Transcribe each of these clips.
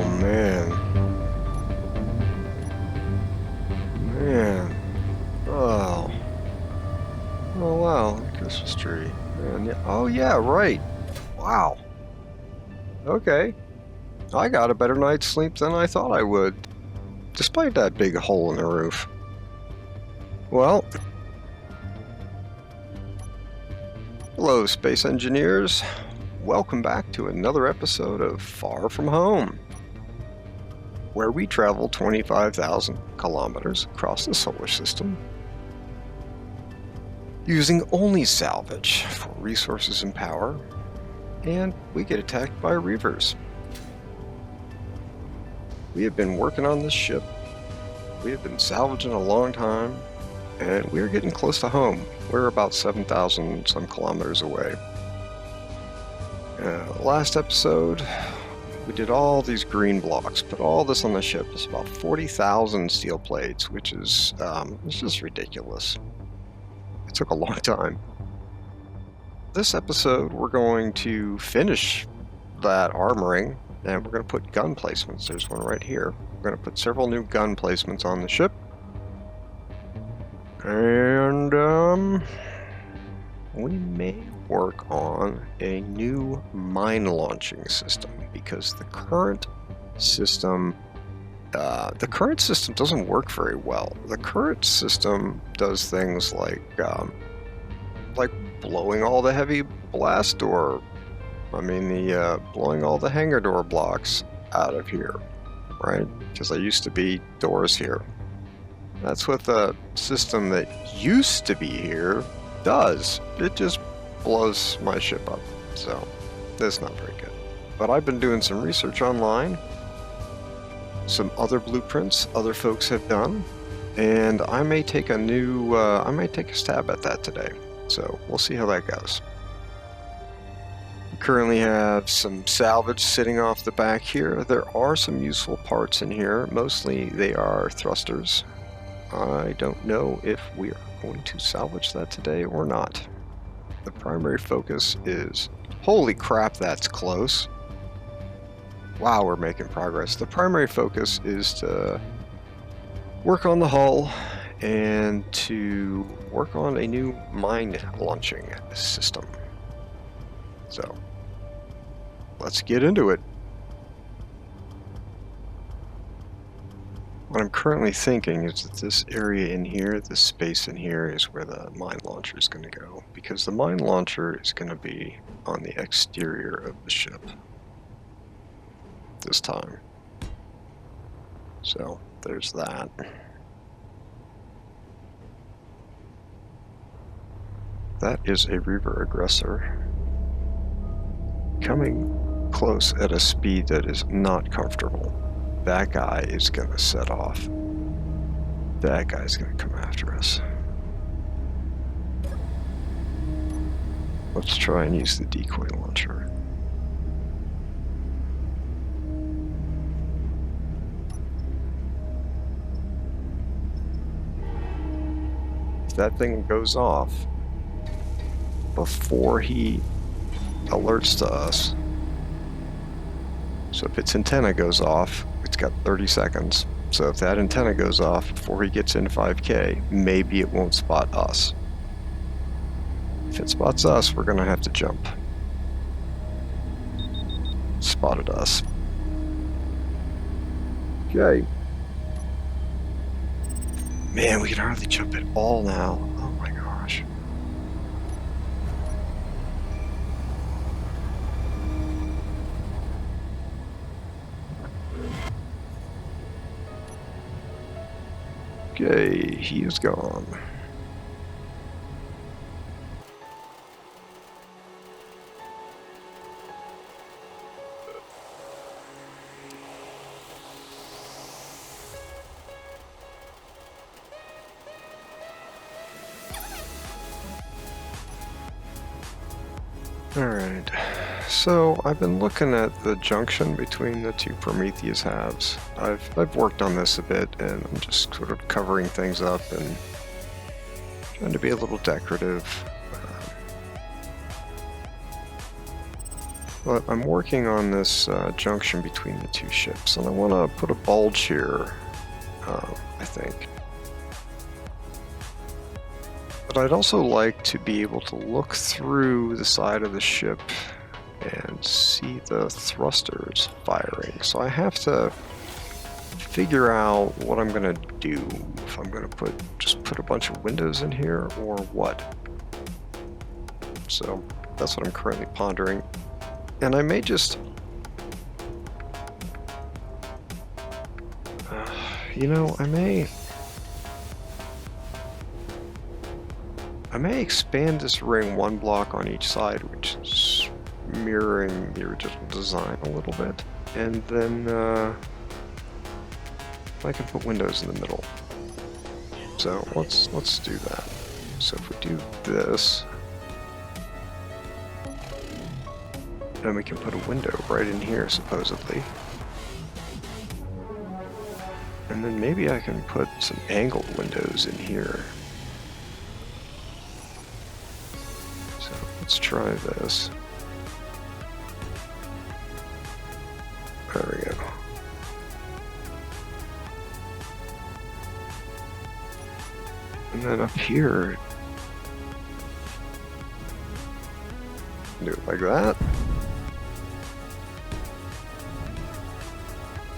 Oh man. Man. Oh. Oh wow, the Christmas tree. Man, yeah. Oh yeah, right. Wow. Okay. I got a better night's sleep than I thought I would, despite that big hole in the roof. Well, hello space engineers. Welcome back to another episode of Far From Home, where we travel 25,000 kilometers across the solar system using only salvage for resources and power, and we get attacked by Reavers. We have been working on this ship, we have been salvaging a long time, and we're getting close to home. We're about 7,000 some kilometers away. Last episode, we did all these green blocks, put all this on the ship. It's about 40,000 steel plates, which is it's just ridiculous. It took a long time. This episode, we're going to finish that armoring, and we're going to put gun placements. There's one right here. We're going to put several new gun placements on the ship. And we may work on a new mine launching system, because the current system doesn't work very well. The current system does things like blowing all the heavy blast door, blowing all the hangar door blocks out of here, right? Because there used to be doors here. That's what the system that used to be here does. It just blows my ship up, so that's not very good. But I've been doing some research online, some other blueprints other folks have done, and I may take a stab at that today. So we'll see how that goes. We currently have some salvage sitting off the back here. There are some useful parts in here. Mostly they are thrusters. I don't know if we are going to salvage that today or not. The primary focus is... Holy crap, that's close. Wow, we're making progress. The primary focus is to work on the hull and to work on a new mine launching system. So, let's get into it. What I'm currently thinking is that this area in here, this space in here, is where the mine launcher is going to go, because the mine launcher is going to be on the exterior of the ship this time. So, there's that. That is a Reaver aggressor coming close at a speed that is not comfortable. That guy is going to set off. That guy's going to come after us. Let's try and use the decoy launcher. If that thing goes off before he alerts to us, so if its antenna goes off, it's got 30 seconds. So if that antenna goes off before he gets in 5K, maybe it won't spot us. If it spots us, we're gonna have to jump. Spotted us. Okay. Man, we can hardly jump at all now. Oh my gosh. Okay, he is gone. Alright, so I've been looking at the junction between the two Prometheus halves. I've worked on this a bit, and I'm just sort of covering things up and trying to be a little decorative. But I'm working on this junction between the two ships, and I want to put a bulge here, I think. But I'd also like to be able to look through the side of the ship and see the thrusters firing. So I have to figure out what I'm going to do. If I'm going to just put a bunch of windows in here or what. So that's what I'm currently pondering. And I may just... you know, I may expand this ring one block on each side, which is mirroring the original design a little bit. And then I can put windows in the middle. So let's do that. So if we do this, then we can put a window right in here, supposedly. And then maybe I can put some angled windows in here. So let's try this. There we go. And then up here, do it like that.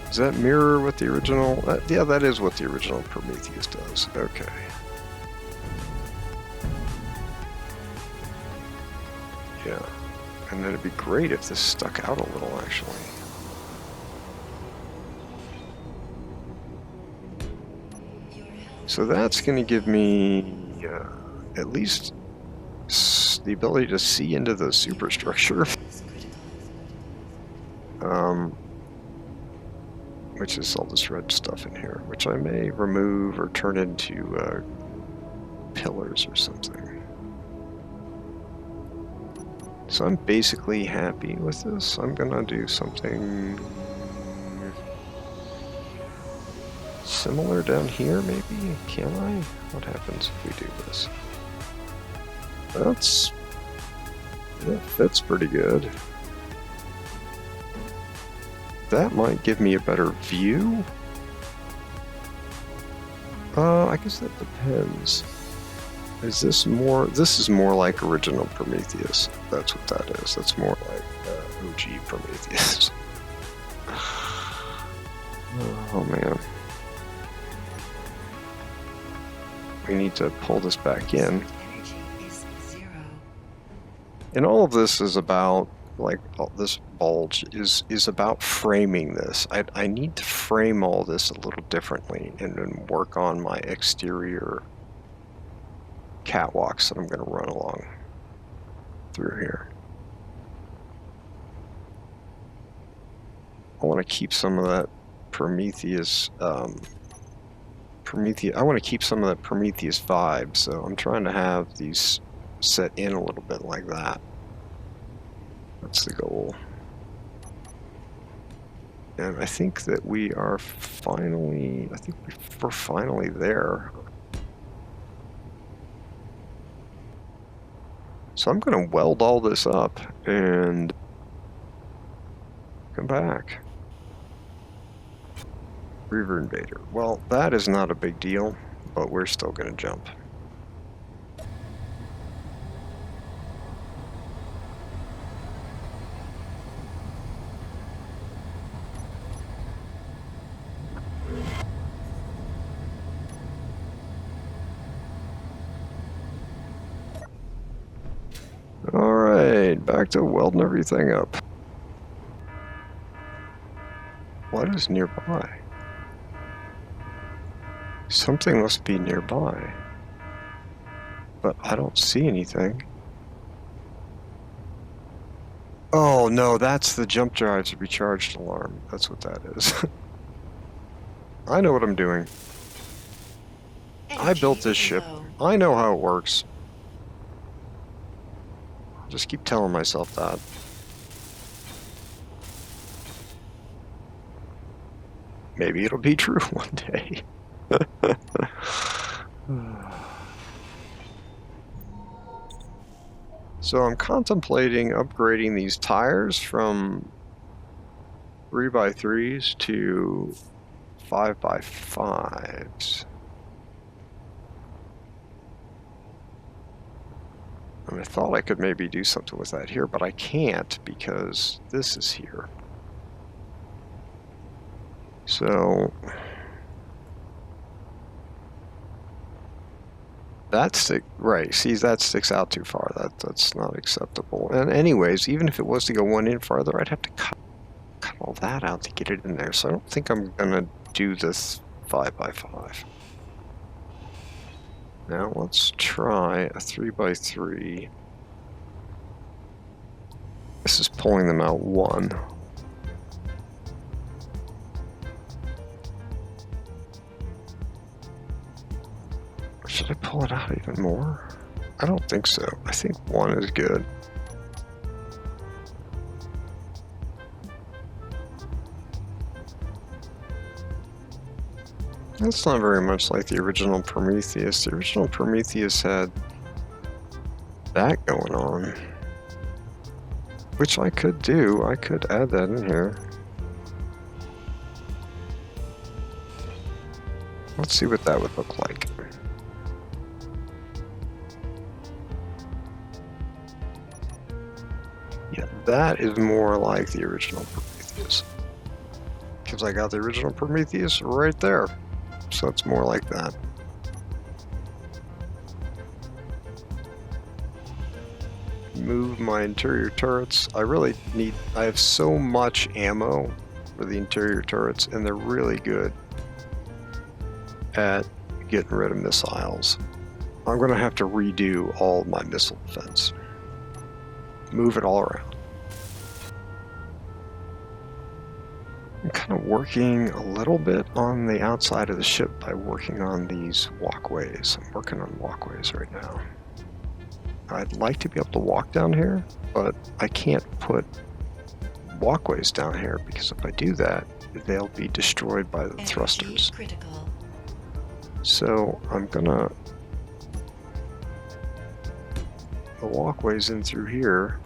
Does that mirror what the original? Yeah, that is what the original Prometheus does. Okay. Yeah. And then it'd be great if this stuck out a little, actually. So that's going to give me at least the ability to see into the superstructure. Which is all this red stuff in here, which I may remove or turn into pillars or something. So I'm basically happy with this. I'm gonna do something similar down here, maybe? Can I? What happens if we do this? That fits pretty good. That might give me a better view. I guess that depends. Is this more? This is more like original Prometheus. That's what that is. That's more like OG Prometheus. Oh man. We need to pull this back in. And all of this is about, like, this bulge is about framing this. I need to frame all this a little differently and then work on my exterior catwalks that I'm going to run along through here. I want to keep some of that Prometheus I want to keep some of that Prometheus vibe, so I'm trying to have these set in a little bit like that. That's the goal. And I think that we are finally, we're finally there. So I'm going to weld all this up and come back. Reaver Invader. Well, that is not a big deal, but we're still going to jump. Alright, back to welding everything up. What is nearby? Something must be nearby. But I don't see anything. Oh no, that's the jump drives recharged alarm. That's what that is. I know what I'm doing. I built this ship. I know how it works. Just keep telling myself that. Maybe it'll be true one day. So I'm contemplating upgrading these tires from 3x3s to 5x5s. And I thought I could maybe do something with that here, but I can't because this is here. So that right, see, that sticks out too far. That's not acceptable. And anyways, even if it was to go one in farther, I'd have to cut all that out to get it in there. So I don't think I'm gonna do this 5x5. Now let's try a 3x3. This is pulling them out one. Should I pull it out even more? I don't think so. I think one is good. That's not very much like the original Prometheus. The original Prometheus had that going on, which I could do. I could add that in here. Let's see what that would look like. Yeah, that is more like the original Prometheus. Because I got the original Prometheus right there. So it's more like that. Move my interior turrets. I have so much ammo for the interior turrets, and they're really good at getting rid of missiles. I'm going to have to redo all of my missile defense. Move it all around. I'm kind of working a little bit on the outside of the ship by working on these walkways. I'm working on walkways right now. I'd like to be able to walk down here, but I can't put walkways down here because if I do that, they'll be destroyed by the thrusters. Critical. So I'm gonna the walkways in through here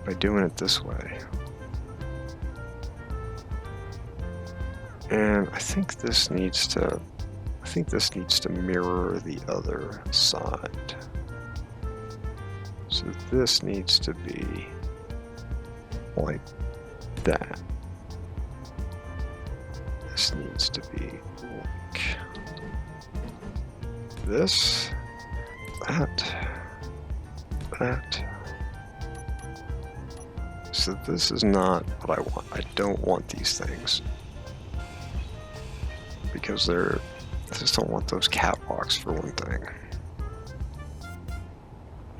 by doing it this way. And I think this needs to mirror the other side. So this needs to be like that. This needs to be like this, that. So this is not what I want. I don't want these things. Because I just don't want those catwalks for one thing.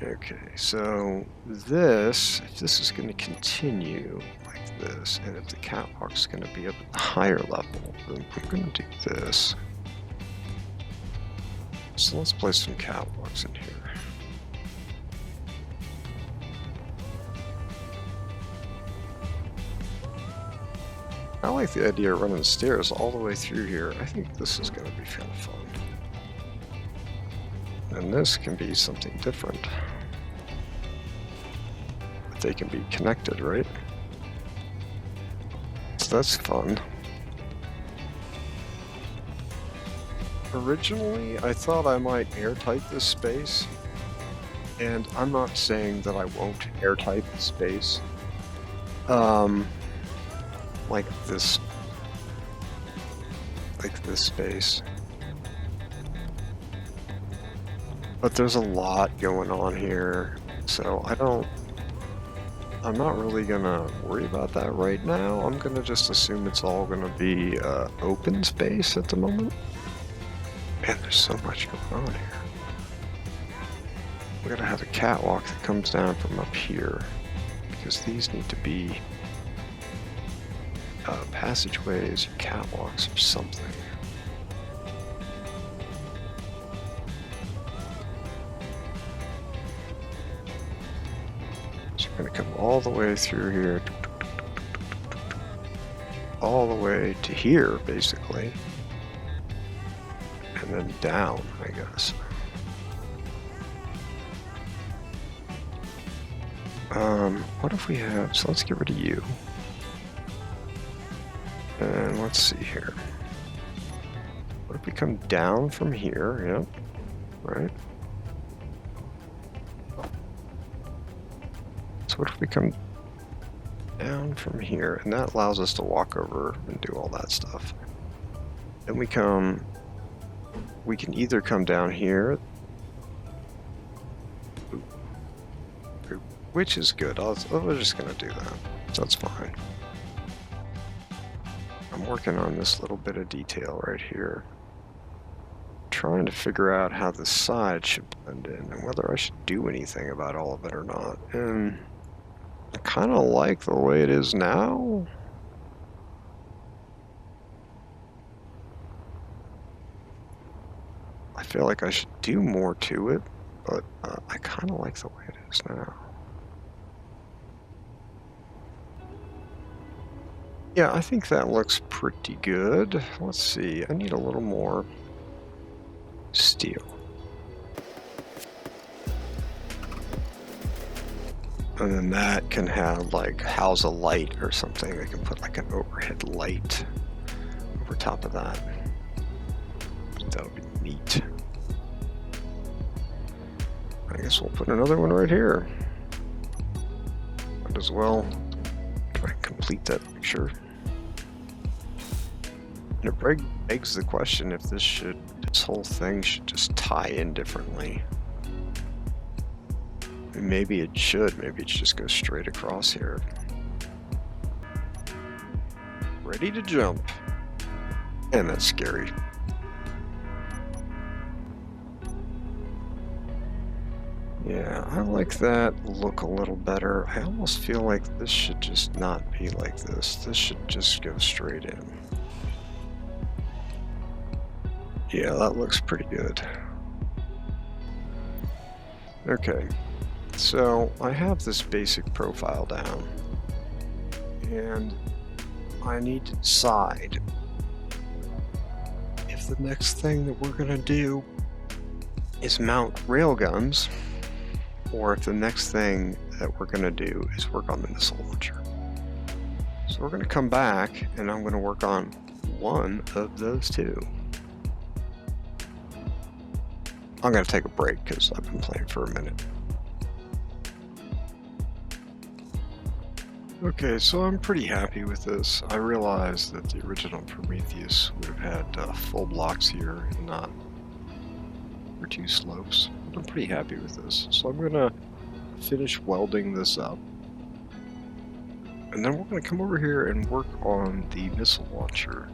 Okay, so if this is going to continue like this, and if the catwalk's going to be up at the higher level, then I'm going to do this. So let's place some catwalks in here. I like the idea of running the stairs all the way through here. I think this is going to be kind of fun. And this can be something different. But they can be connected, right? So that's fun. Originally, I thought I might airtight this space. And I'm not saying that I won't airtight the space. Like this space. But there's a lot going on here, so I'm not really gonna worry about that right now. I'm gonna just assume it's all gonna be open space at the moment. Man, there's so much going on here. We're gonna have a catwalk that comes down from up here, because these need to be passageways or catwalks or something. So we're going to come all the way through here, all the way to here, basically, and then down, I guess. What if we have, so let's get rid of you. And let's see here. What if we come down from here? Yep, right. So what if we come down from here, and that allows us to walk over and do all that stuff. Then we can either come down here, which is good. We're just gonna do that. That's fine. I'm working on this little bit of detail right here, trying to figure out how the side should blend in and whether I should do anything about all of it or not. And I kind of like the way it is now. I feel like I should do more to it, but I kind of like the way it is now. Yeah, I think that looks pretty good. Let's see, I need a little more steel. And then that can have like house a light or something. They can put like an overhead light over top of that. That would be neat. I guess we'll put another one right here. Might as well try and complete that picture. And it begs the question if this whole thing should just tie in differently. Maybe it should. Maybe it should just go straight across here. Ready to jump. And that's scary. Yeah, I like that look a little better. I almost feel like this should just not be like this. This should just go straight in. Yeah, that looks pretty good. Okay, so I have this basic profile down, and I need to decide if the next thing that we're gonna do is mount railguns, or if the next thing that we're gonna do is work on the missile launcher. So we're gonna come back, and I'm gonna work on one of those two. I'm going to take a break because I've been playing for a minute. Okay, so I'm pretty happy with this. I realized that the original Prometheus would have had full blocks here and not or two slopes. But I'm pretty happy with this. So I'm going to finish welding this up. And then we're going to come over here and work on the missile launcher.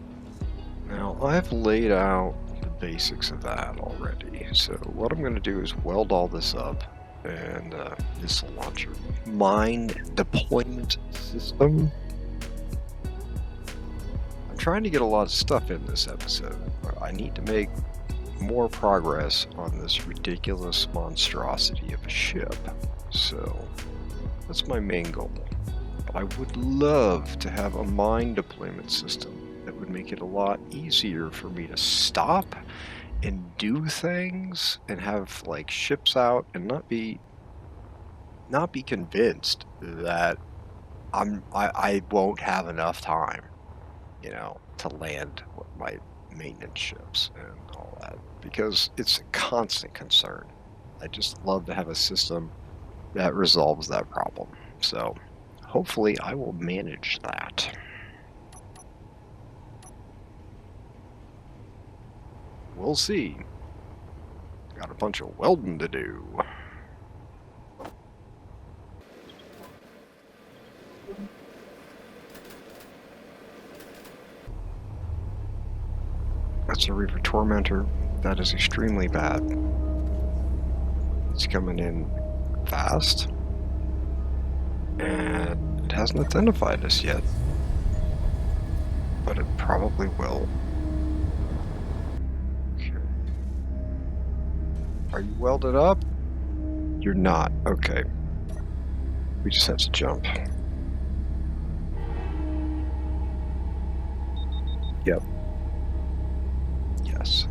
Now, I've laid out the basics of that already. So what I'm going to do is weld all this up, and missile launcher mine deployment system. I'm trying to get a lot of stuff in this episode, but I need to make more progress on this ridiculous monstrosity of a ship. So that's my main goal. But I would love to have a mine deployment system that would make it a lot easier for me to stop and do things and have like ships out and not be convinced that I won't have enough time, you know, to land my maintenance ships and all that, because it's a constant concern. I just love to have a system that resolves that problem. So hopefully I will manage that. We'll see. Got a bunch of welding to do. That's a Reaver Tormentor. That is extremely bad. It's coming in fast. And it hasn't identified us yet. But it probably will. Are you welded up? You're not. Okay. We just have to jump. Yep. Yes.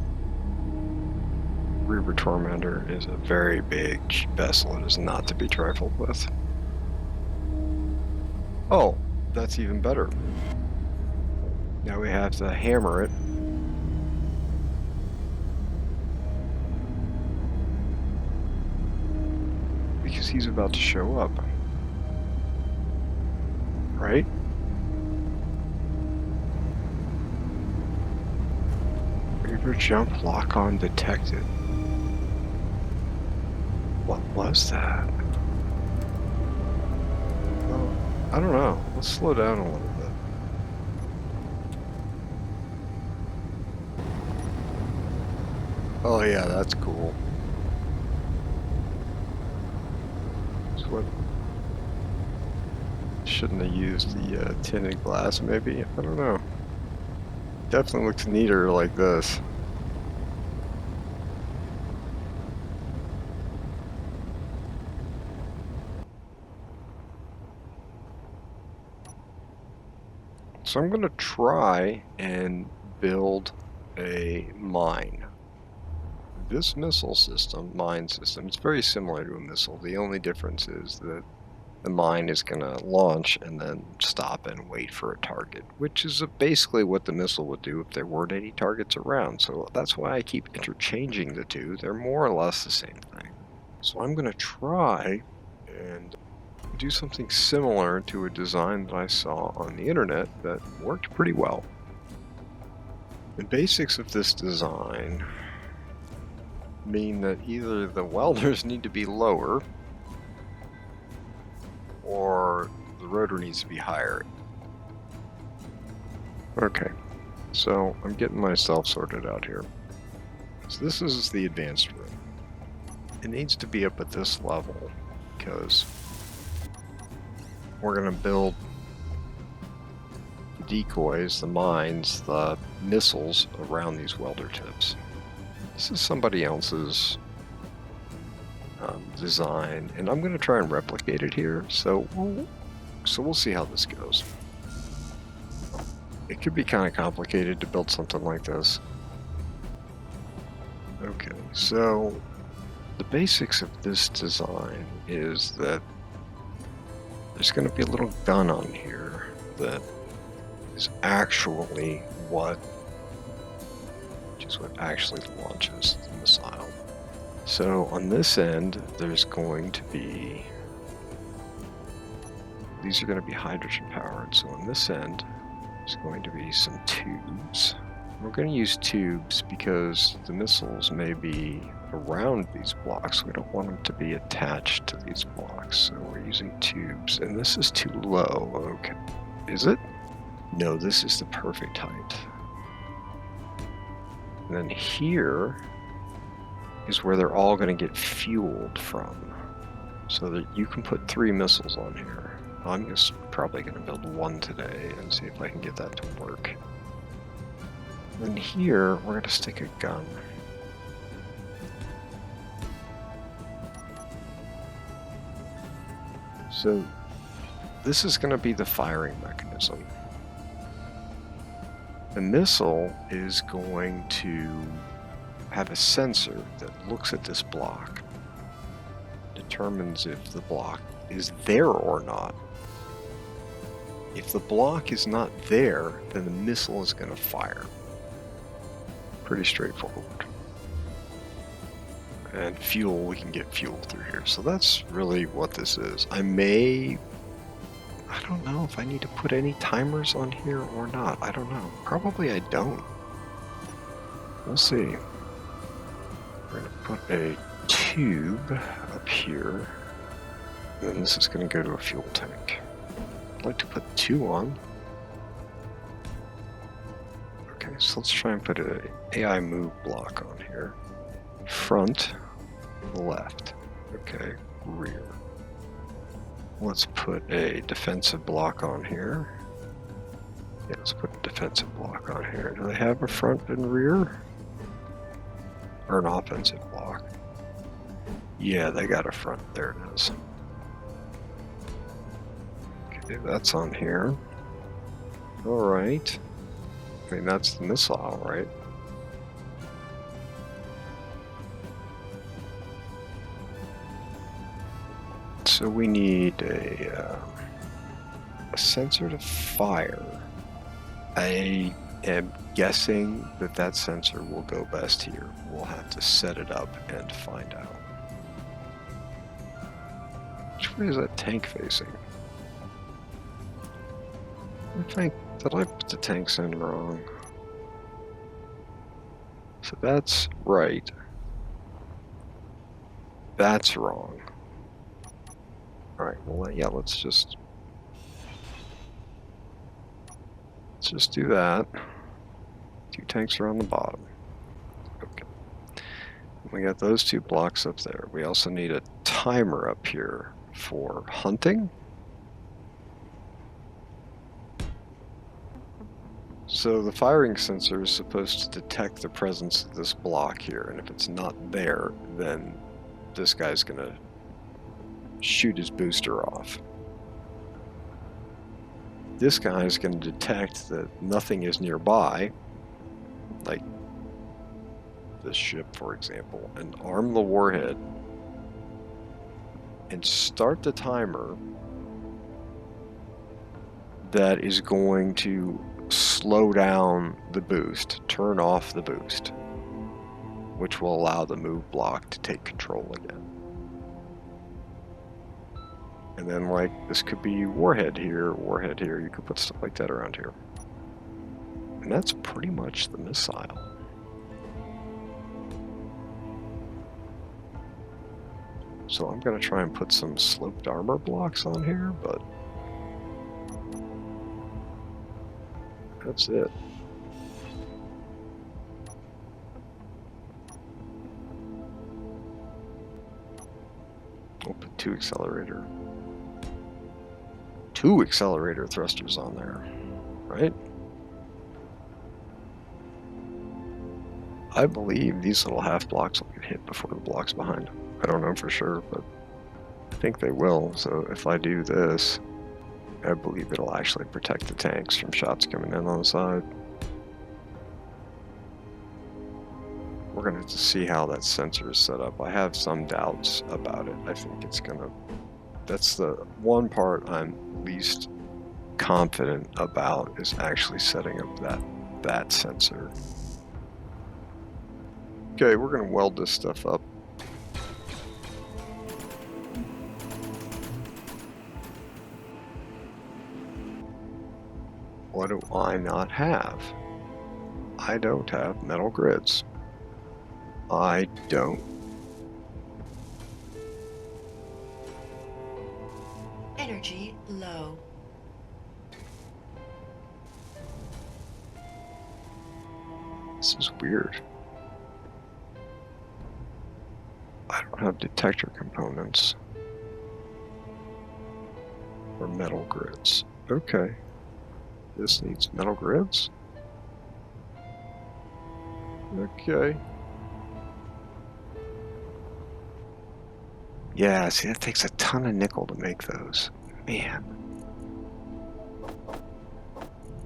Reaver Tormentor is a very big vessel. It is not to be trifled with. Oh, that's even better. Now we have to hammer it. Because he's about to show up. Right? Reaver jump lock on detected. What was that? Well, I don't know. Let's slow down a little bit. Oh yeah, that's cool. So what? Shouldn't have used the tinted glass, maybe? I don't know. Definitely looks neater like this. So I'm going to try and build a mine. This missile system, mine system, it's very similar to a missile. The only difference is that the mine is going to launch and then stop and wait for a target, which is basically what the missile would do if there weren't any targets around. So that's why I keep interchanging the two. They're more or less the same thing. So I'm going to try and do something similar to a design that I saw on the internet that worked pretty well. The basics of this design mean that either the welders need to be lower or the rotor needs to be higher. Okay, so I'm getting myself sorted out here. So this is the advanced room. It needs to be up at this level because we're going to build the decoys, the mines, the missiles around these welder tips. This is somebody else's design, and I'm going to try and replicate it here. So we'll see how this goes. It could be kind of complicated to build something like this. Okay, so the basics of this design is that there's going to be a little gun on here that is actually what actually launches the missile. So on this end, there's going to be, these are going to be hydrogen powered. So on this end, there's going to be some tubes. We're going to use tubes because the missiles may be around these blocks. We don't want them to be attached to these blocks. So we're using tubes, and this is too low. Okay. Is it? No, this is the perfect height. And then here is where they're all going to get fueled from. So that you can put 3 missiles on here. I'm just probably going to build 1 today and see if I can get that to work. And here, we're going to stick a gun. So this is going to be the firing mechanism. The missile is going to have a sensor that looks at this block, determines if the block is there or not. If the block is not there, then the missile is going to fire. Pretty straightforward. And fuel, we can get fuel through here. So that's really what this is. I don't know if I need to put any timers on here or not. I don't know. Probably I don't. We'll see. We're going to put a tube up here. And this is going to go to a fuel tank. I'd like to put 2 on. Okay, so let's try and put an AI move block on here. Front, left. Okay, rear. Let's put a defensive block on here. Yeah, let's put a defensive block on here. Do they have a front and rear? Or an offensive block? Yeah, they got a front. There it is. Okay, that's on here. Alright. I mean, that's the missile, right? So we need a a sensor to fire. I am guessing that that sensor will go best here. We'll have to set it up and find out. Which way is that tank facing? Did I put the tanks in wrong? So that's right. That's wrong. Alright, well, yeah, let's just do that. 2 tanks are on the bottom. Okay. We got those 2 blocks up there. We also need a timer up here for hunting. So the firing sensor is supposed to detect the presence of this block here, and if it's not there, then this guy's gonna shoot his booster off. This guy is going to detect that nothing is nearby, like this ship, for example, and arm the warhead and start the timer that is going to slow down the boost, turn off the boost, which will allow the move block to take control again. And then, like, this could be warhead here, you could put stuff like that around here. And that's pretty much the missile. So I'm going to try and put some sloped armor blocks on here, but that's it. We'll put 2 accelerator thrusters on there, right? I believe these little half blocks will get hit before the blocks behind them. I don't know for sure, but I think they will. So if I do this, I believe it'll actually protect the tanks from shots coming in on the side. We're going to have to see how that sensor is set up. I have some doubts about it. I think it's going to... That's the one part I'm least confident about, is actually setting up that sensor. Okay, we're going to weld this stuff up. What do I not have? I don't have metal grids. I don't. Energy low. This is weird. I don't have detector components or metal grids. Okay. This needs metal grids? Okay. Yeah, see, that takes a ton of nickel to make those. Man.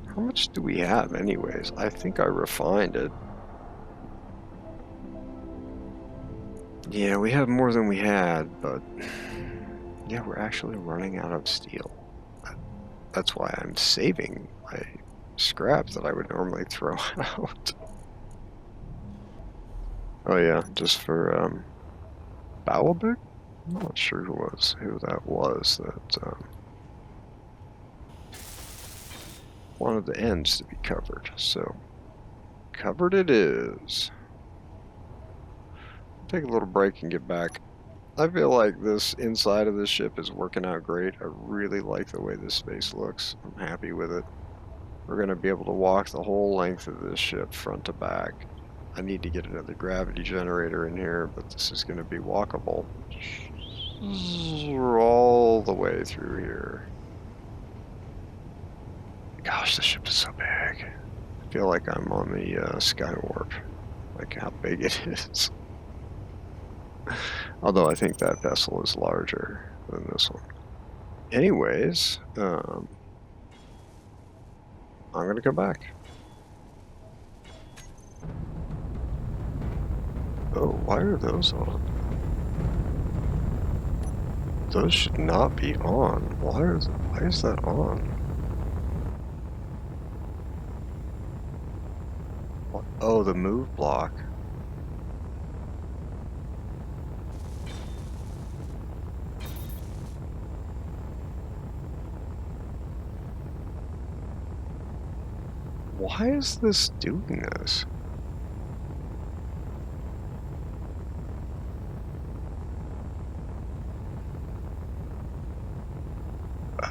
How much do we have anyways? I think I refined it. Yeah, we have more than we had, but yeah, we're actually running out of steel. That's why I'm saving my scrap that I would normally throw out. Oh yeah, just for Bowelbeck? I'm not sure who that was that wanted the ends to be covered. So covered it is. Take a little break and get back. I feel like this inside of this ship is working out great. I really like the way this space looks. I'm happy with it. We're going to be able to walk the whole length of this ship front to back. I need to get another gravity generator in here, but this is going to be walkable all the way through here. Gosh, the ship is so big. I feel like I'm on the Skywarp, like how big it is. Although I think that vessel is larger than this one. Anyways, I'm going to come back. Oh, why are those on? Those should not be on. Why is that on? What? Oh, the move block. Why is this doing this?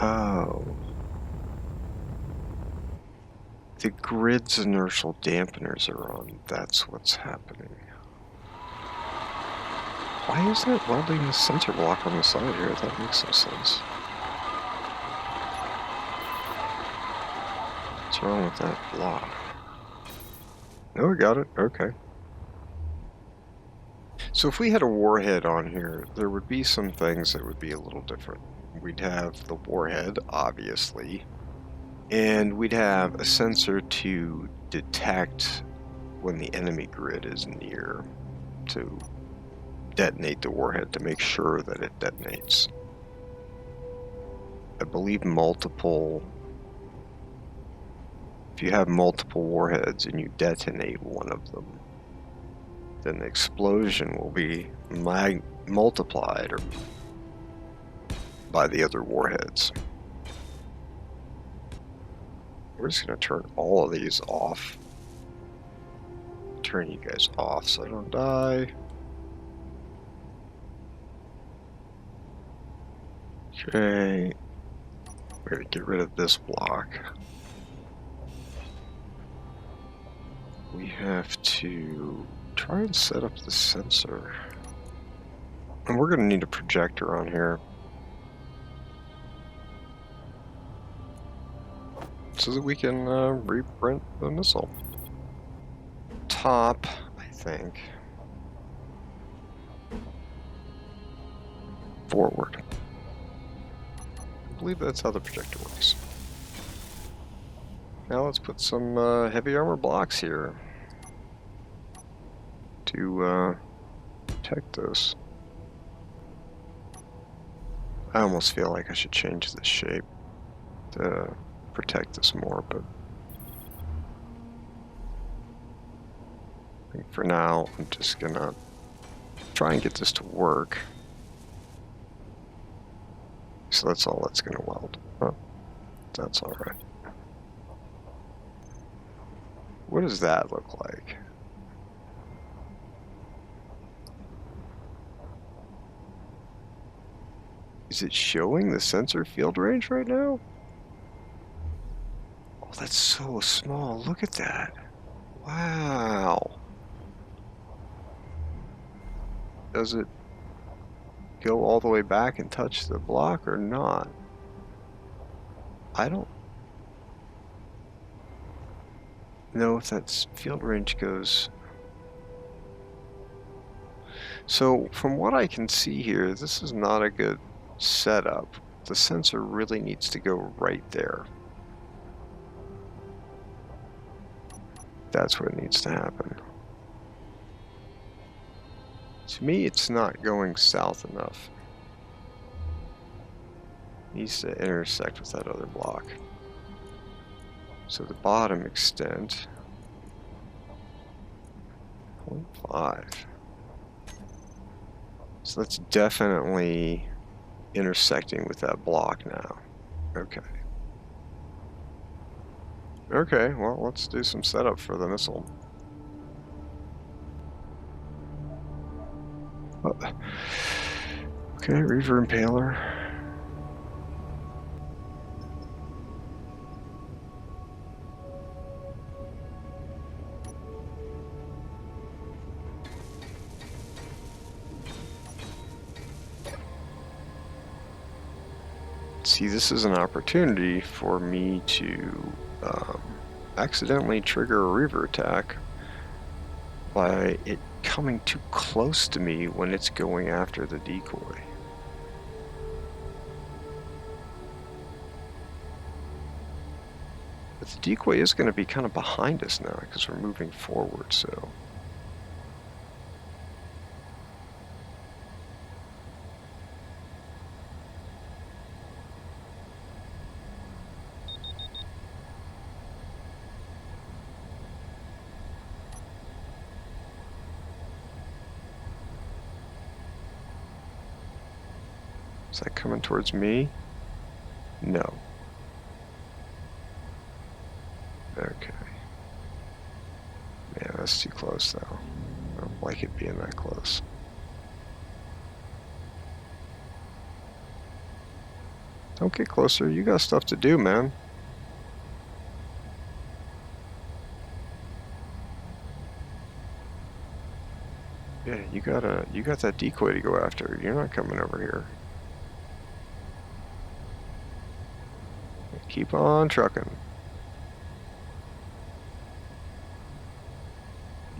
Oh. The grid's inertial dampeners are on. That's what's happening. Why isn't it welding the sensor block on the side here? That makes no sense. What's wrong with that block? No, we got it. Okay. So if we had a warhead on here, there would be some things that would be a little different. We'd have the warhead, obviously, and we'd have a sensor to detect when the enemy grid is near to detonate the warhead to make sure that it detonates. I believe if you have multiple warheads and you detonate one of them, then the explosion will be multiplied by the other warheads. We're just going to turn all of these off. Turn you guys off so I don't die. Okay. We're going to get rid of this block. We have to try and set up the sensor. And we're going to need a projector on here, so that we can reprint the missile. Top, I think. Forward. I believe that's how the projector works. Now let's put some heavy armor blocks here to protect this. I almost feel like I should change the shape to protect this more, but I think for now I'm just gonna try and get this to work. So that's all that's gonna weld. Oh, that's alright. What does that look like? Is it showing the sensor field range right now? Oh, that's so small. Look at that. Wow. Does it go all the way back and touch the block or not? I don't know if that field range goes. So from what I can see here, this is not a good setup. The sensor really needs to go right there. That's what needs to happen. To me, it's not going south enough. It needs to intersect with that other block. So the bottom extent, 0.5. So that's definitely intersecting with that block now. Okay. Okay, well, let's do some setup for the missile. Oh. Okay, Reaver Impaler. See, this is an opportunity for me to accidentally trigger a Reaver attack by it coming too close to me when it's going after the decoy. But the decoy is going to be kind of behind us now because we're moving forward, so... Is that coming towards me? No. Okay. Yeah, that's too close though. I don't like it being that close. Don't get closer. You got stuff to do, man. Yeah, you got that decoy to go after. You're not coming over here. Keep on trucking.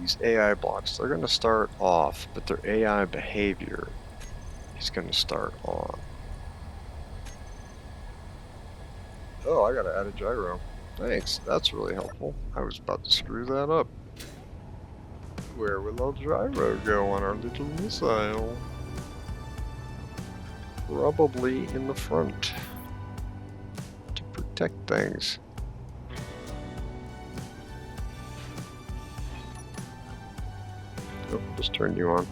These AI blocks, they're going to start off, but their AI behavior is going to start on. Oh, I got to add a gyro. Thanks, that's really helpful. I was about to screw that up. Where will our gyro go on our little missile? Probably in the front to protect things. Oh, just turned you on.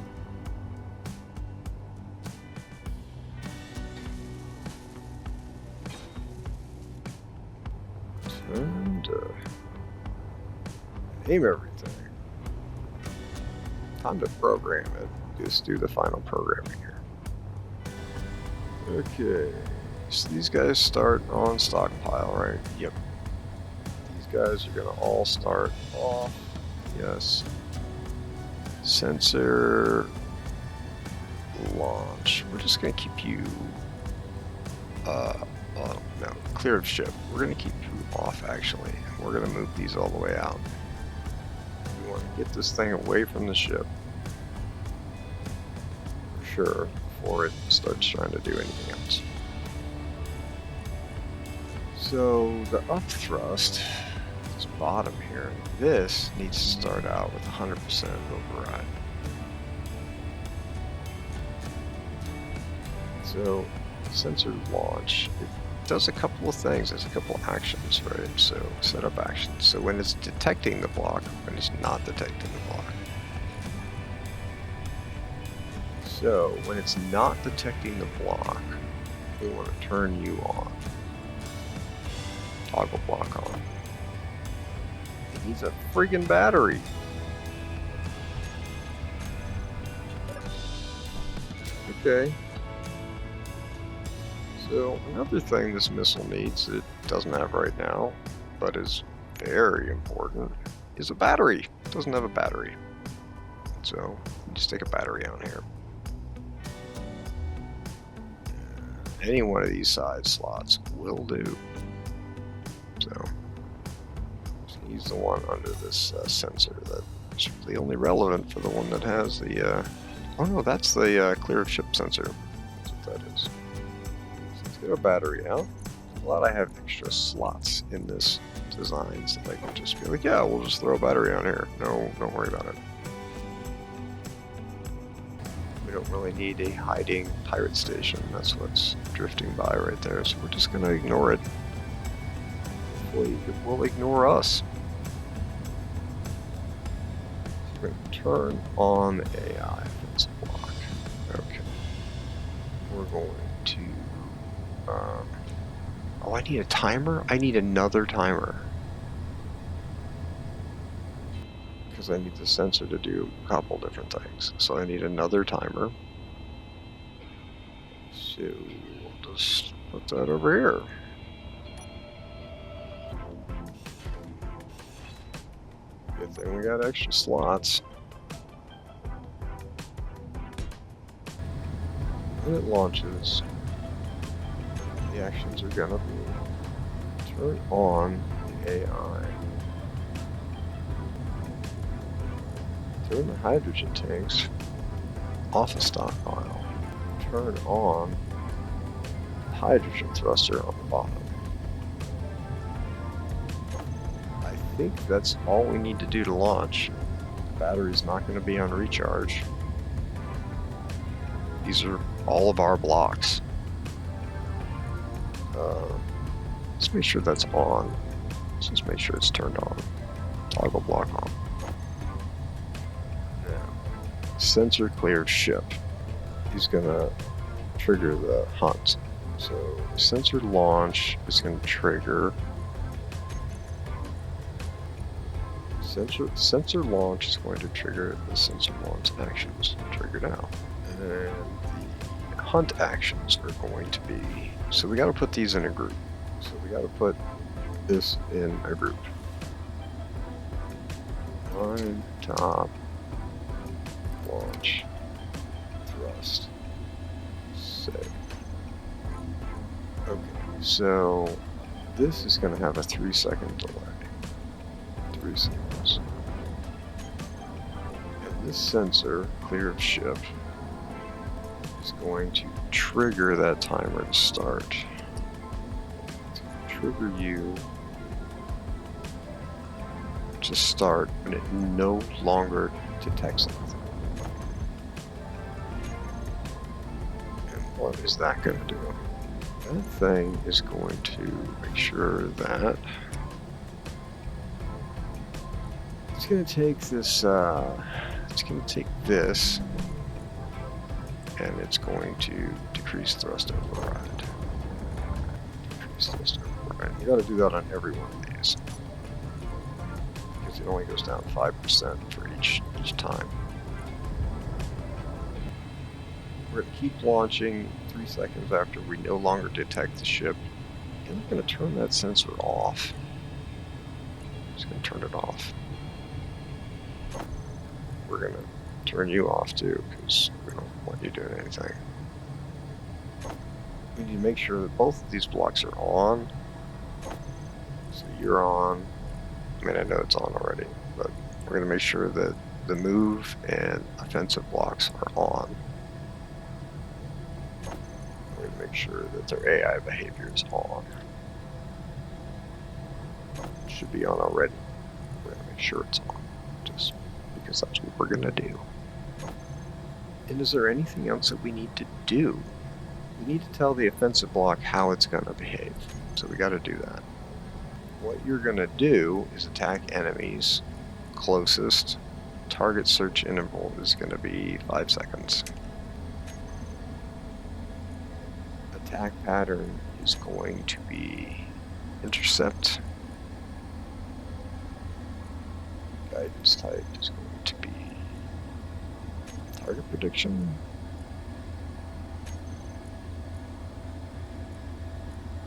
And aim everything. Time to program it. Just do the final programming here. Okay, so these guys start on stockpile, right? Yep. These guys are gonna all start off. Yes. Sensor launch. We're just gonna keep you no, clear of ship. We're gonna keep you off actually. We're gonna move these all the way out. We want to get this thing away from the ship. For sure, before it starts trying to do anything else. So the up thrust, this bottom here, this needs to start out with 100% override. So sensor launch, it does a couple of things. There's a couple of actions, right? So setup actions. So when it's detecting the block, when it's not detecting the block. So when it's not detecting the block, we want to turn you on. Toggle block on. It needs a friggin' battery. Okay. So another thing this missile needs, it doesn't have right now, but is very important, is a battery. It doesn't have a battery. So just take a battery out here. Any one of these side slots will do. So use the one under this sensor that's really only relevant for the one that has the, oh no, that's the clear of ship sensor. That's what that is. So let's get our battery out. I'm glad I have extra slots in this design so that I can just be like, yeah, we'll just throw a battery on here. No, don't worry about it. We don't really need a hiding pirate station. That's what's drifting by right there. So we're just going to ignore it. Hopefully it will ignore us. We're going to turn on the AI for this block. Okay. We're going to... oh, I need a timer? I need another timer. Because I need the sensor to do a couple different things. So I need another timer. So we'll just put that over here. Good thing we got extra slots. When it launches, the actions are gonna be turn on the AI. Turn the hydrogen tanks off a stockpile. Turn on the hydrogen thruster on the bottom. I think that's all we need to do to launch. The battery's not going to be on recharge. These are all of our blocks. Let's make sure that's on. Let's just make sure it's turned on. Toggle block on. Sensor cleared ship. He's gonna trigger the hunt. So sensor launch is going to trigger. Sensor launch is going to trigger the sensor launch actions. Trigger now. And the hunt actions are going to be. So we got to put these in a group. So we got to put this in a group. Line, top, launch, thrust, save. Okay, so this is going to have a 3-second delay. 3 seconds. And this sensor, clear of ship, is going to trigger that timer to start. It's going to trigger you to start when it no longer detects anything. And what is that going to do? That thing is going to make sure that it's going to take this, and it's going to decrease thrust override. Decrease thrust override. You got to do that on every one of these, because it only goes down 5% for each time. We're going to keep launching 3 seconds after we no longer detect the ship, and we're going to turn that sensor off. Just going to turn it off. We're going to turn you off too, because we don't want you doing anything. We need to make sure that both of these blocks are on. So you're on. I mean, I know it's on already, but we're going to make sure that the move and offensive blocks are on. We're going to make sure that their AI behavior is on. It should be on already. We're going to make sure it's on, just because that's what we're going to do. And is there anything else that we need to do? We need to tell the offensive block how it's going to behave. So we got to do that. What you're going to do is attack enemies closest. Target search interval is going to be 5 seconds. Attack pattern is going to be intercept. Guidance type is going to be target prediction.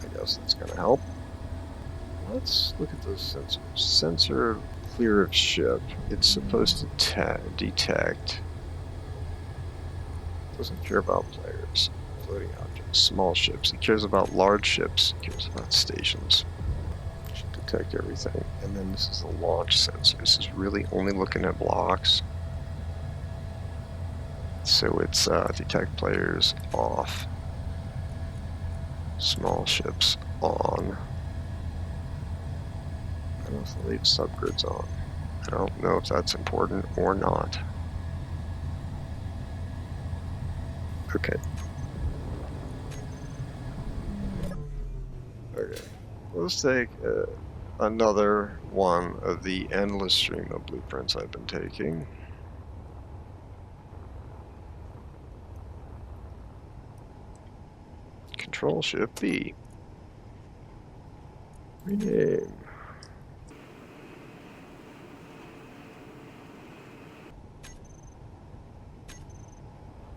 I guess that's going to help. Let's look at those sensors. Sensor clear of ship. It's supposed to detect. Doesn't care about players, floating objects, small ships. It cares about large ships. It cares about stations. It should detect everything. And then this is the launch sensor. This is really only looking at blocks. So it's detect players off. Small ships on. And also leave subgrids on. I don't know if that's important or not. Okay. Okay. Let's take another one of the endless stream of blueprints I've been taking. Control Shift B. Rename.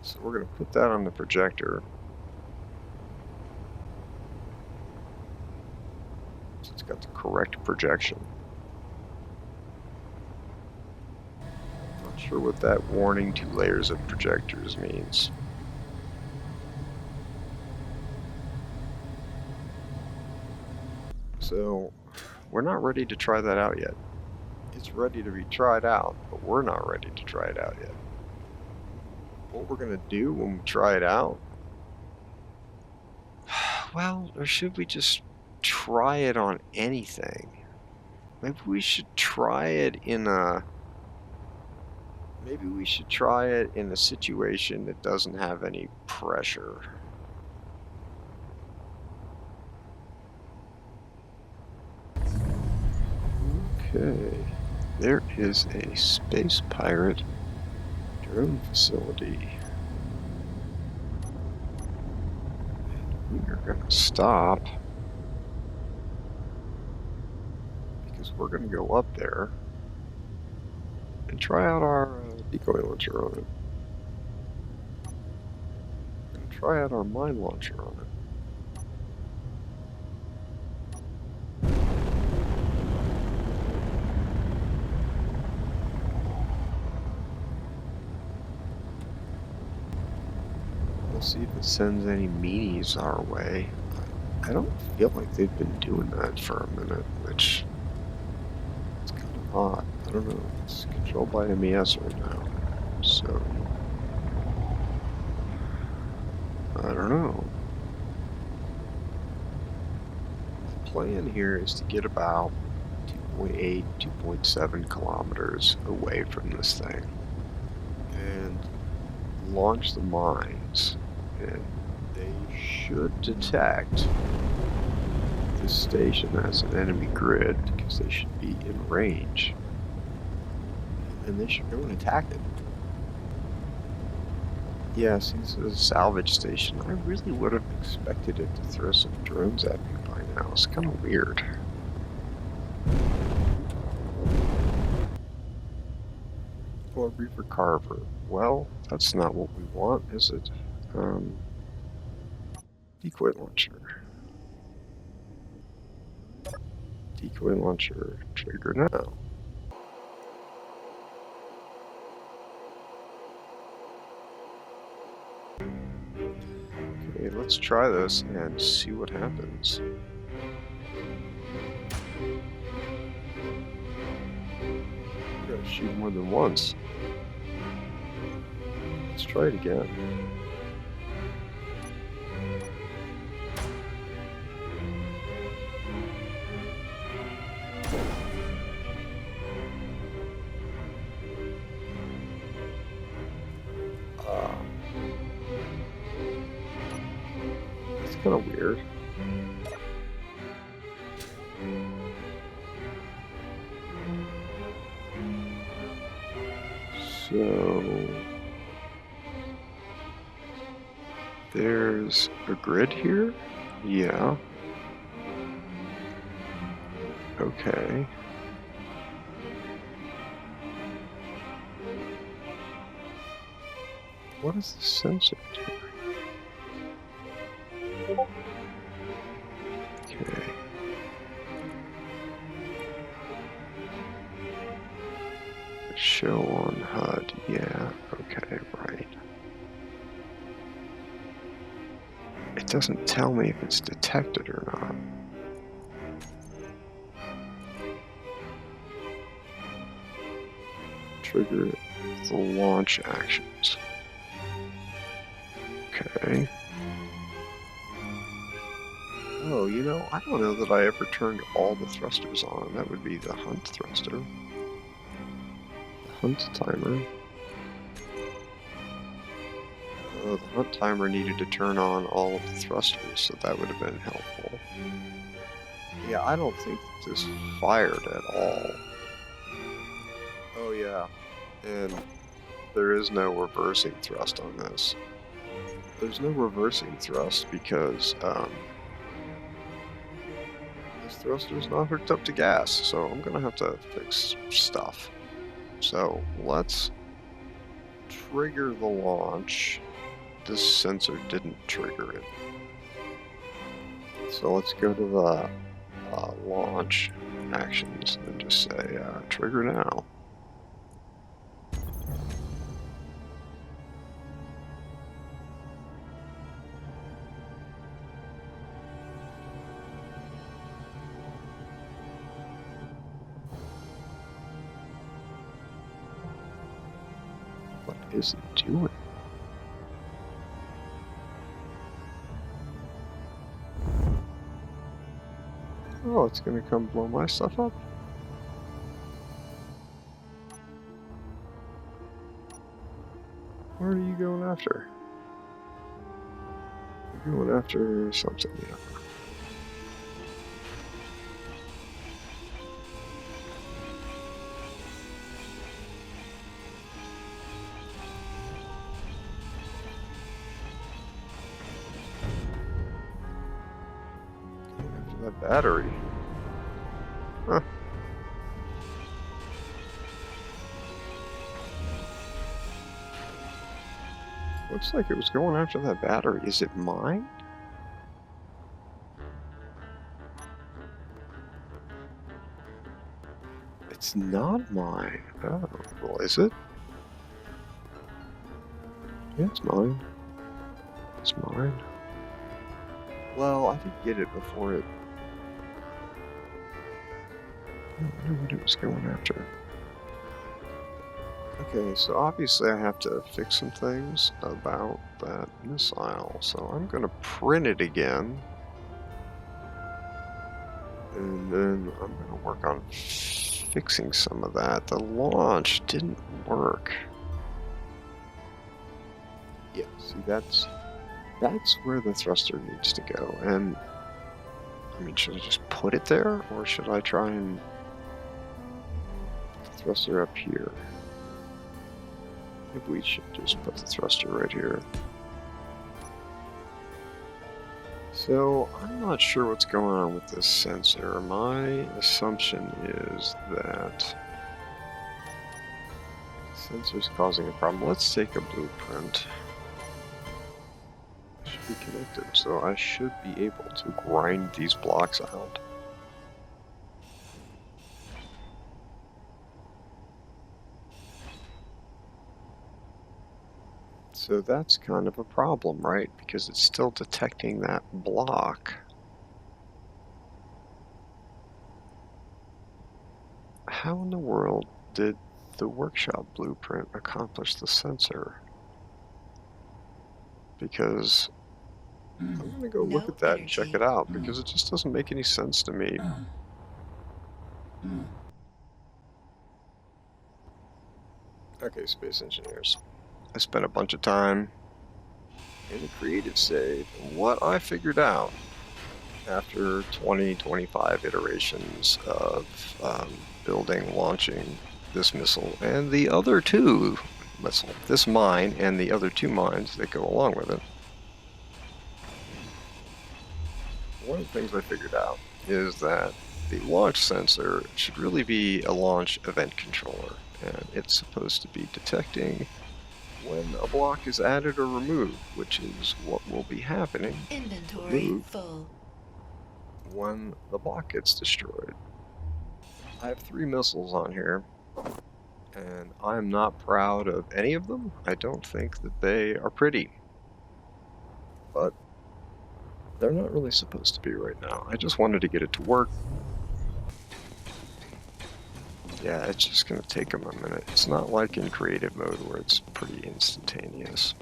So we're going to put that on the projector. So it's got the correct projection. Not sure what that warning 2 layers of projectors means. So we're not ready to try that out yet. It's ready to be tried out, but we're not ready to try it out yet. What we're going to do when we try it out, well, or should we just try it on anything? Maybe we should try it in a situation that doesn't have any pressure. Okay, there is a space pirate drone facility. we're going to stop because we're going to go up there and try out our decoy launcher on it. And try out our mine launcher on it. We'll see if it sends any meanies our way. I don't feel like they've been doing that for a minute, which is kind of odd. I don't know. It's controlled by MES right now, so I don't know. The plan here is to get about 2.8, 2.7 kilometers away from this thing and launch the mines, and they should detect this station as an enemy grid because they should be in range, and they should go and attack it. Yeah, since it's a salvage station, I really would have expected it to throw some drones at me by now. It's kind of weird. Or Reaver Carver. Well, that's not what we want, is it? Decoy launcher. Decoy launcher, trigger now. Okay, let's try this and see what happens. Gotta shoot more than once. Let's try it again. It's kind of weird. So there's a grid here? Yeah. Okay. What is the sensor doing? Okay. Show on HUD. Yeah. Okay, right. It doesn't tell me if it's detected or not. Trigger the launch actions. Okay. Oh, you know, I don't know that I ever turned all the thrusters on. That would be the hunt thruster. The hunt timer. Oh, the hunt timer needed to turn on all of the thrusters, so that would have been helpful. Yeah, I don't think that this fired at all. Oh yeah, and there is no reversing thrust on this. There's no reversing thrust because this thruster's not hooked up to gas, so I'm gonna have to fix stuff. So let's trigger the launch. This sensor didn't trigger it. So let's go to the launch actions and just say trigger now. What is it doing? Oh, it's gonna come blow my stuff up? What are you going after? You're going after something, yeah. that battery. Huh. Looks like it was going after that battery. Is it mine? It's not mine. Oh, well, is it? Yeah, it's mine. It's mine. Well, I did get it before it. I don't know what it was going after. Okay, so obviously I have to fix some things about that missile. So I'm going to print it again. And then I'm going to work on fixing some of that. The launch didn't work. Yeah, see, that's where the thruster needs to go. And I mean, should I just put it there, or should I try and put the thruster up here? Maybe we should just put the thruster right here. So I'm not sure what's going on with this sensor. My assumption is that the sensor's causing a problem. Let's take a blueprint. It should be connected, so I should be able to grind these blocks out. So that's kind of a problem, right? Because it's still detecting that block. How in the world did the workshop blueprint accomplish the sensor? Because I'm going to go look at that and check it out, because it just doesn't make any sense to me. Okay, space engineers. I spent a bunch of time in the creative save, and what I figured out after 20-25 iterations of building, launching this missile and the other two missile, this mine and the other two mines that go along with it. One of the things I figured out is that the launch sensor should really be a launch event controller, and it's supposed to be detecting when a block is added or removed, which is what will be happening. Inventory full. When the block gets destroyed. I have 3 missiles on here, and I'm not proud of any of them. I don't think that they are pretty, but they're not really supposed to be right now. I just wanted to get it to work. Yeah, it's just going to take them a minute. It's not like in creative mode where it's pretty instantaneous.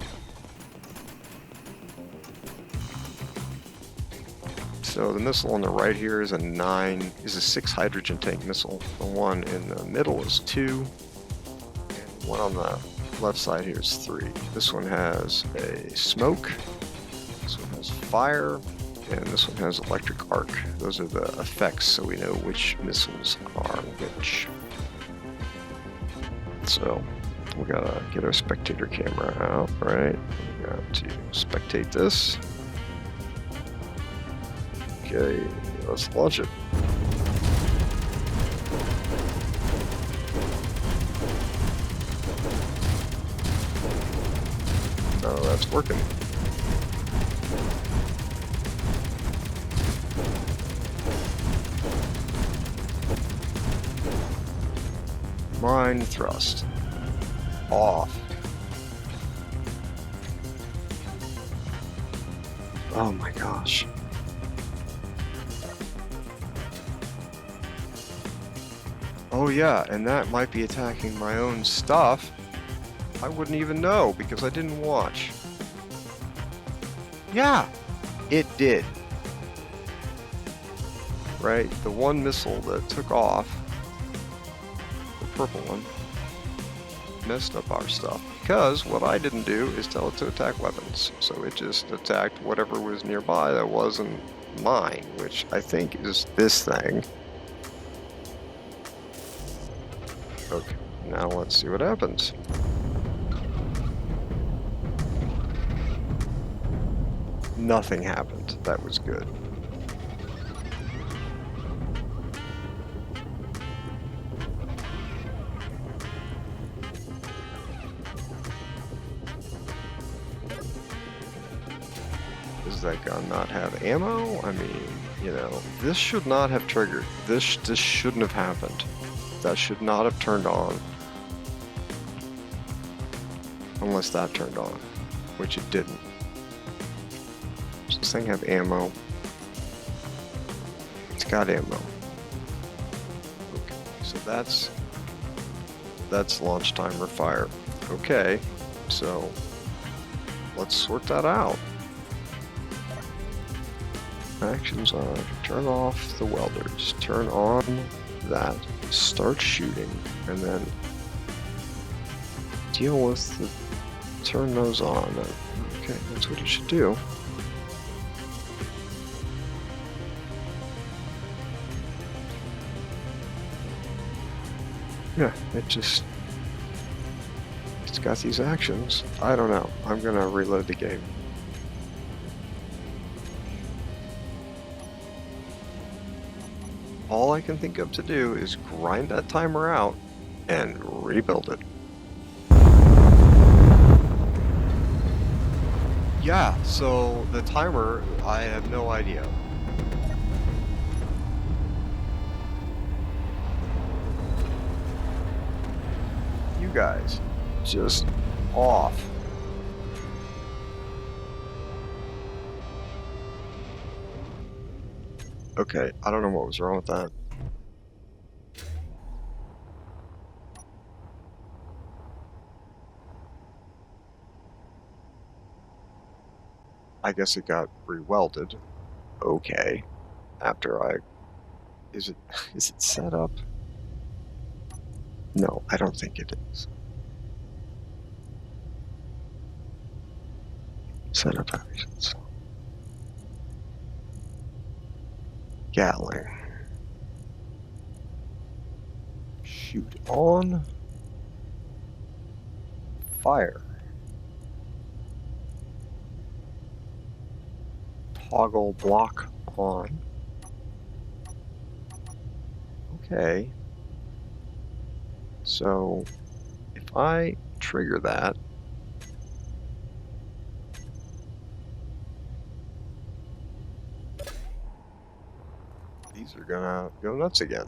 So the missile on the right here is a 6 hydrogen tank missile. The one in the middle is 2, and the one on the left side here is 3. This one has a smoke, this one has fire, and this one has electric arc. Those are the effects, so we know which missiles are which. So we gotta get our spectator camera out, right? We got to spectate this. Okay, let's launch it. No, that's working. Mine thrust. Off. Oh my gosh. Oh yeah, and that might be attacking my own stuff. I wouldn't even know because I didn't watch. Yeah, it did. Right, the one missile that took off, the purple one, messed up our stuff. Because what I didn't do is tell it to attack weapons. So it just attacked whatever was nearby that wasn't mine, which I think is this thing. Okay, now let's see what happens. Nothing happened. That was good. that gun not have ammo? I mean, you know, this should not have triggered. This shouldn't have happened. That should not have turned on. Unless that turned on, which it didn't. Does this thing have ammo? It's got ammo. Okay, so that's launch timer fire. Okay, so let's sort that out. Actions on, turn off the welders, turn on that, start shooting, and then deal with the, turn those on. Okay, that's what it should do. Yeah, it's got these actions. I don't know. I'm gonna reload the game. All I can think of to do is grind that timer out and rebuild it. Yeah, so the timer, I have no idea. You guys, just off. Okay, I don't know what was wrong with that. I guess it got re-welded. Okay. After I... Is it set up? No, I don't think it is. Setup actions. Gatling. Shoot on. Fire. Toggle block on. Okay. So if I trigger that, these are gonna go nuts again.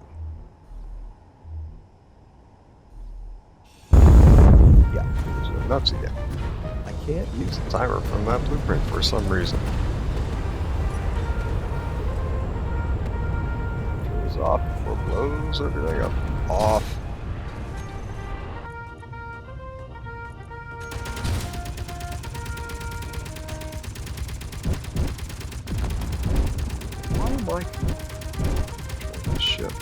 Yeah, these go nuts again. I can't use the timer from that blueprint for some reason. Goes off before blows everything up. Off. Why am I controlling this ship?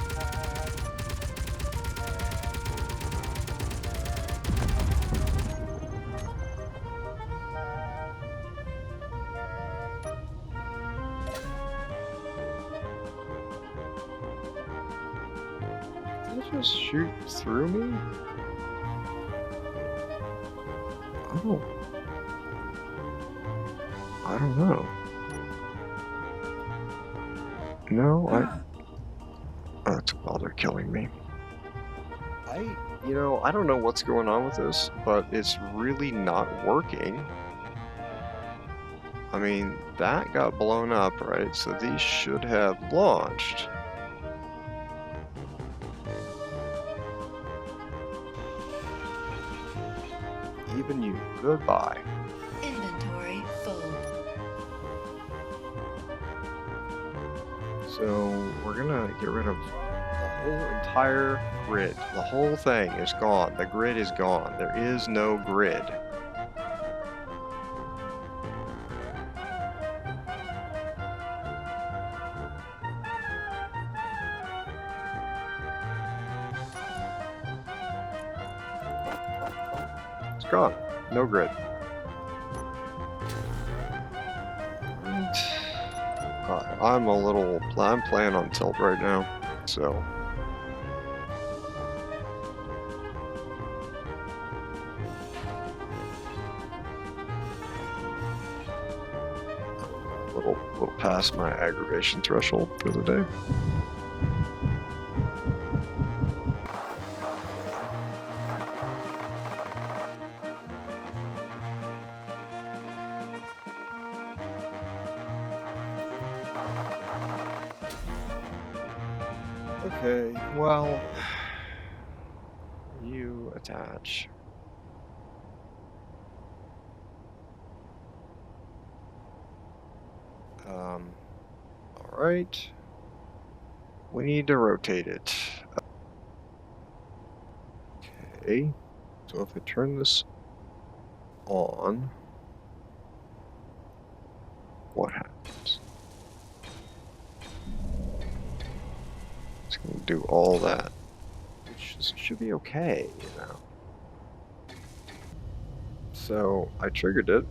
Did it just shoot through me? Oh. I don't know. No, oh, it's while they're killing me. You know, I don't know what's going on with this, but it's really not working. I mean, that got blown up, right? So these should have launched. Even you, goodbye. Inventory full. So we're gonna get rid of the whole entire grid. The whole thing is gone. The grid is gone. There is no grid. It's gone. No grid. I'm playing on tilt right now, so. A little past my aggravation threshold for the day. Okay, well, you attach. All right. We need to rotate it. Okay, so if I turn this on, what happens? It's going to do all that, which should be okay, you know. So I triggered it.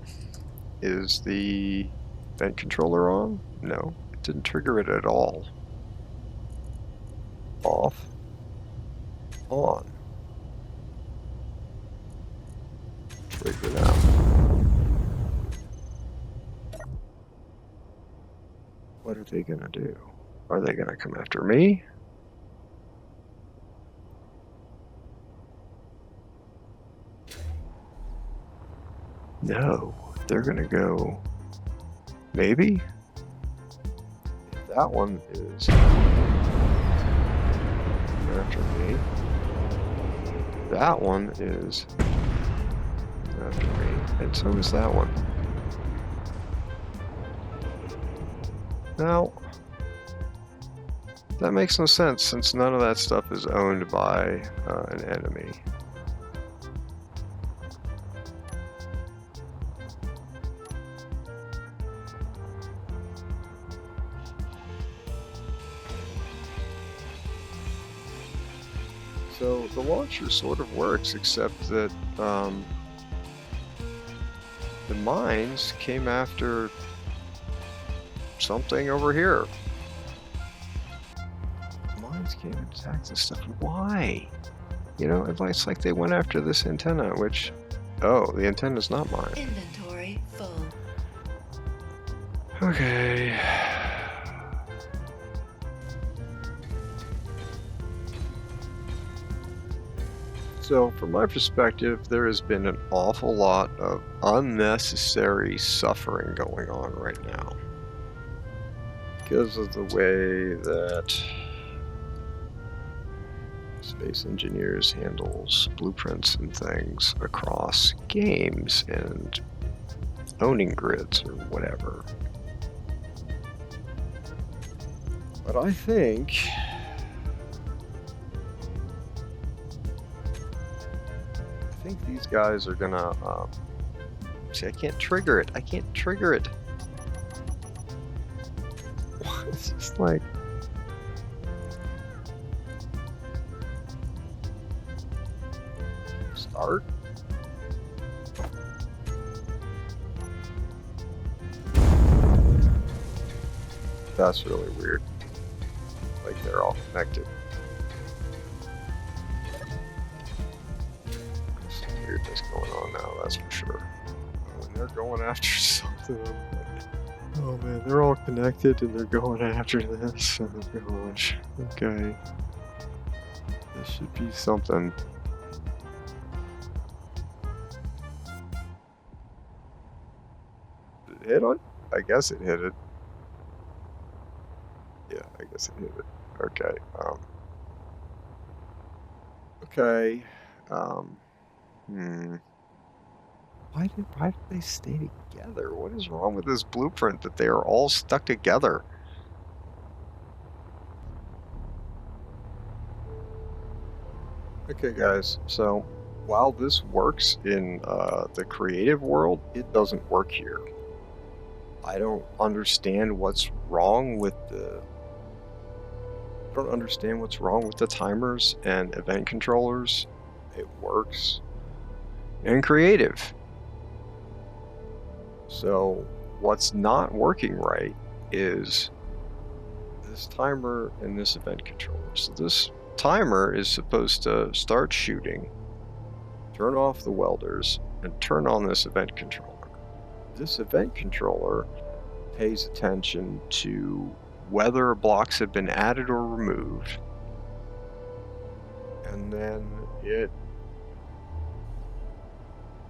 Is the vent controller on? No, it didn't trigger it at all. Off. On. Trigger now. What are they gonna do? Are they gonna come after me? No, they're gonna go. Maybe? If that one is after me. That one is after me, and so is that one. Now, that makes no sense since none of that stuff is owned by an enemy. So the launcher sort of works, except that the mines came after something over here. Mines came and attacked this stuff. Why? You know, it's like they went after this antenna, which, oh, the antenna's not mine. Inventory full. Okay. So, from my perspective, there has been an awful lot of unnecessary suffering going on right now. Because of the way that Space Engineers handles blueprints and things across games and owning grids or whatever. But I think these guys are gonna see, I can't trigger it. I can't trigger it. It's just like start. That's really weird. Like they're all connected. There's some weirdness going on now, that's for sure. Oh, and they're going after something. Oh man, they're all connected and they're going after this. Oh gosh. Okay. This should be something. Did it hit on? I guess it hit it. Yeah, I guess it hit it. Okay. Okay. Why did they stay together? What is wrong with this blueprint that they are all stuck together? Okay, guys. So while this works in the creative world, it doesn't work here. I don't understand what's wrong with the. I don't understand what's wrong with the timers and event controllers. It works in creative. So what's not working right is this timer and this event controller. So this timer is supposed to start shooting, turn off the welders, and turn on this event controller. This event controller pays attention to whether blocks have been added or removed, and then it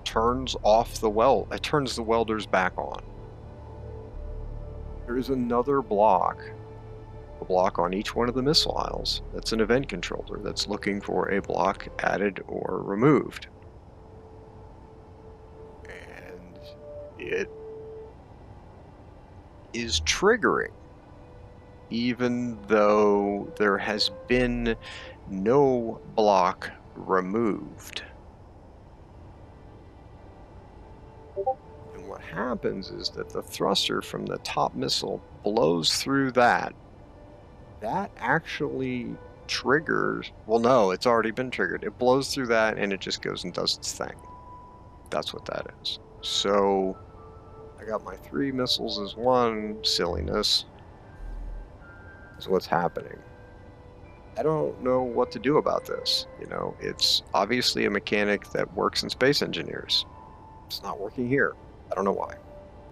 turns off the it turns the welders back on. There is another block a block on each one of the missile aisles. That's an event controller that's looking for a block added or removed. And it is triggering, even though there has been no block removed. And what happens is that the thruster from the top missile blows through that. That actually triggers, well, no, it's already been triggered. It blows through that and it just goes and does its thing. That's what that is. So I got my 3 missiles as one. Silliness is what's happening. I don't know what to do about this. You know, it's obviously a mechanic that works in Space Engineers. It's not working here. I don't know why.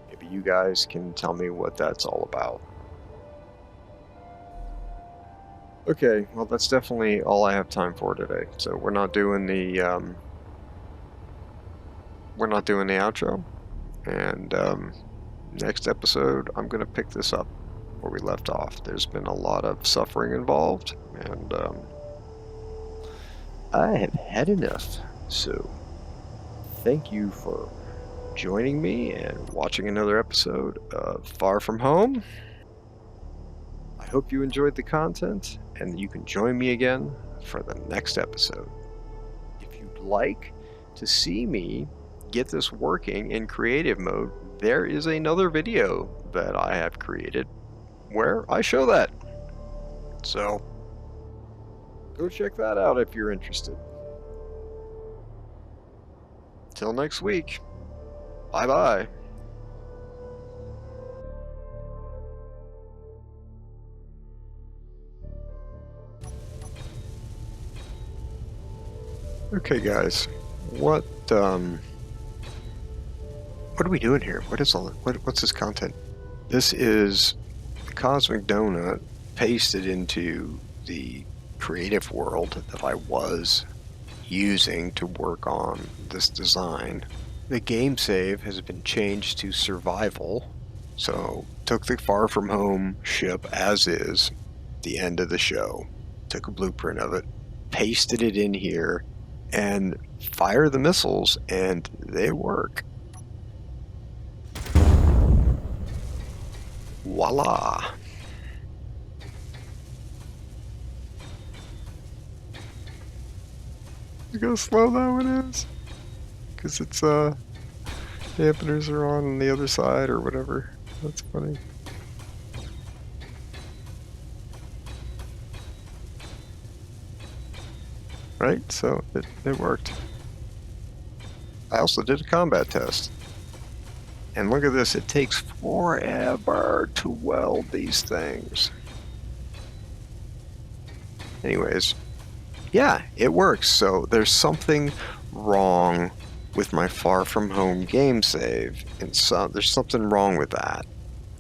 Maybe you guys can tell me what that's all about. Okay, well, that's definitely all I have time for today. So we're not doing the outro. And next episode, I'm gonna pick this up where we left off. There's been a lot of suffering involved, and I have had enough. So thank you for joining me and watching another episode of Far From Home. I hope you enjoyed the content, and you can join me again for the next episode. If you'd like to see me get this working in creative mode, there is another video that I have created where I show that. So go check that out if you're interested. Till next week, bye bye. Okay, guys, what's we doing here? What's this content? This is the Cosmic Donut pasted into the creative world that I was using to work on this design. The game save has been changed to survival, so took the Far From Home ship as is, the end of the show, took a blueprint of it, pasted it in here, and fire the missiles, and they work. Voila! Look how slow that one is. Because it's, dampeners are on the other side or whatever. That's funny. Right? So it worked. I also did a combat test. And look at this, it takes forever to weld these things. Anyways, yeah, it works. So there's something wrong with my Far From Home game save, and so there's something wrong with that,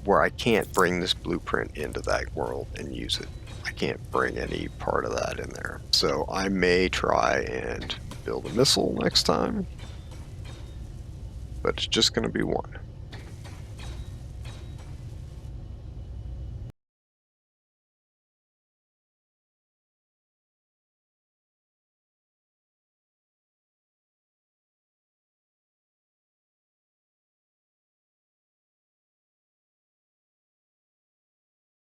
where I can't bring this blueprint into that world and use it. I can't bring any part of that in there. So I may try and build a missile next time, but it's just going to be one.